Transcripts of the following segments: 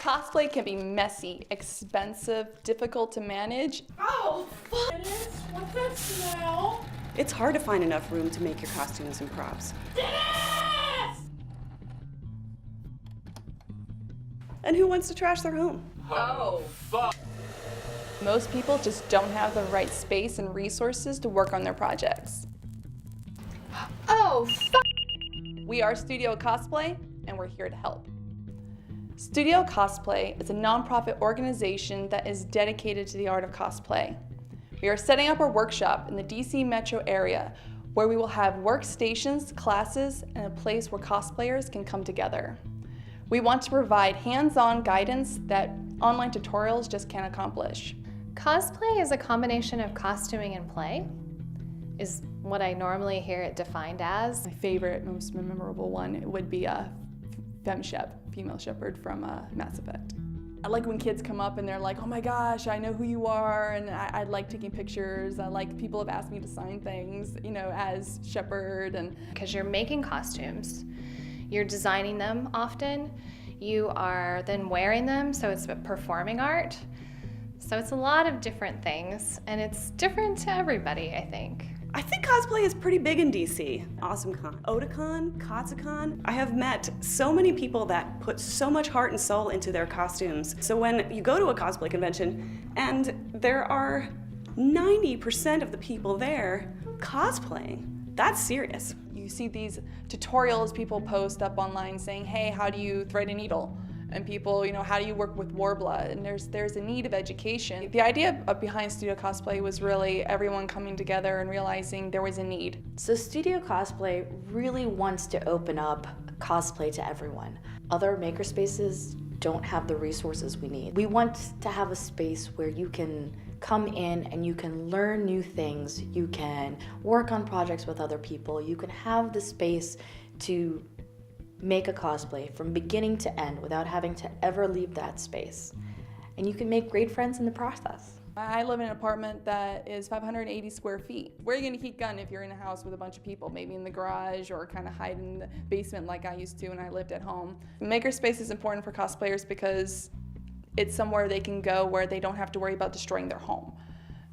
Cosplay can be messy, expensive, difficult to manage. Oh, fuck! What's that smell? It's hard to find enough room to make your costumes and props. Dennis! And who wants to trash their home? Oh, fuck! Most people just don't have the right space and resources to work on their projects. Oh, fuck! We are Studio Cosplay, and we're here to help. Studio Cosplay is a nonprofit organization that is dedicated to the art of cosplay. We are setting up our workshop in the DC metro area where we will have workstations, classes, and a place where cosplayers can come together. We want to provide hands-on guidance that online tutorials just can't accomplish. Cosplay is a combination of costuming and play, is what I normally hear it defined as. My favorite, most memorable one would be female shepherd from Mass Effect. I like when kids come up and they're like, oh my gosh, I know who you are, and I like taking pictures. I like people have asked me to sign things, you know, as shepherd. And because you're making costumes, you're designing them often, you are then wearing them, so it's a performing art. So it's a lot of different things, and it's different to everybody, I think. I think cosplay is pretty big in DC. AwesomeCon, Otakon, Katsucon. I have met so many people that put so much heart and soul into their costumes. So when you go to a cosplay convention and there are 90% of the people there cosplaying, that's serious. you see these tutorials people post up online saying, hey, how do you thread a needle? And people, you know, how do you work with Warbla? And there's a need of education. The idea behind Studio Cosplay was really everyone coming together and realizing there was a need. So Studio Cosplay really wants to open up cosplay to everyone. Other makerspaces don't have the resources we need. We want to have a space where you can come in and you can learn new things, you can work on projects with other people, you can have the space to make a cosplay from beginning to end without having to ever leave that space. And you can make great friends in the process. I live in an apartment that is 580 square feet. Where are you gonna keep gun if you're in a house with a bunch of people? Maybe in the garage or kind of hide in the basement like I used to when I lived at home. Makerspace is important for cosplayers because it's somewhere they can go where they don't have to worry about destroying their home.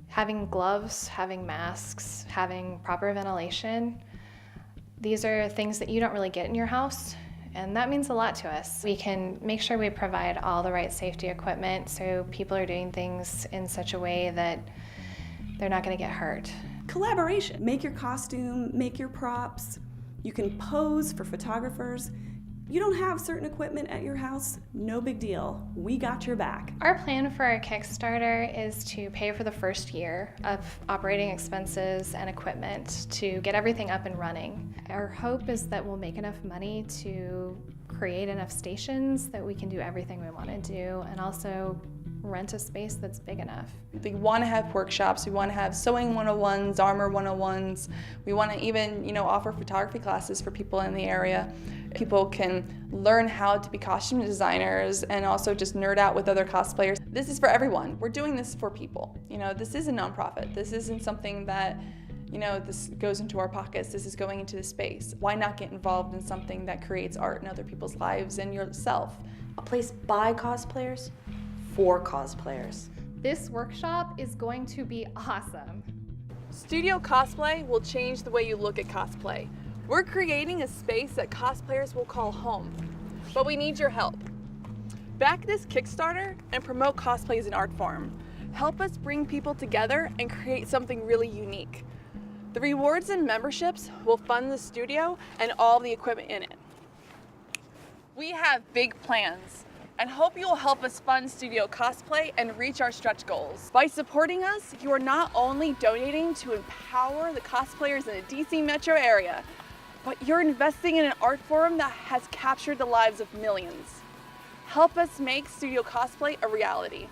Having gloves, having masks, having proper ventilation, these are things that you don't really get in your house, and that means a lot to us. We can make sure we provide all the right safety equipment so people are doing things in such a way that they're not going to get hurt. Collaboration. Make your costume, make your props. You can pose for photographers. You don't have certain equipment at your house, no big deal. We got your back. Our plan for our Kickstarter is to pay for the first year of operating expenses and equipment to get everything up and running. Our hope is that we'll make enough money to create enough stations that we can do everything we want to do, and also rent a space that's big enough. We want to have workshops, we want to have sewing 101s, armor 101s. We want to even, you know, offer photography classes for people in the area. People can learn how to be costume designers and also just nerd out with other cosplayers. This is for everyone. We're doing this for people. You know, this is a nonprofit. This isn't something that, you know, this goes into our pockets. This is going into the space. Why not get involved in something that creates art in other people's lives and yourself? A place by cosplayers, for cosplayers. This workshop is going to be awesome. Studio Cosplay will change the way you look at cosplay. We're creating a space that cosplayers will call home, but we need your help. Back this Kickstarter and promote cosplay as an art form. Help us bring people together and create something really unique. The rewards and memberships will fund the studio and all the equipment in it. We have big plans and hope you will help us fund Studio Cosplay and reach our stretch goals. By supporting us, you are not only donating to empower the cosplayers in the DC metro area, but you're investing in an art form that has captured the lives of millions. Help us make Studio Cosplay a reality.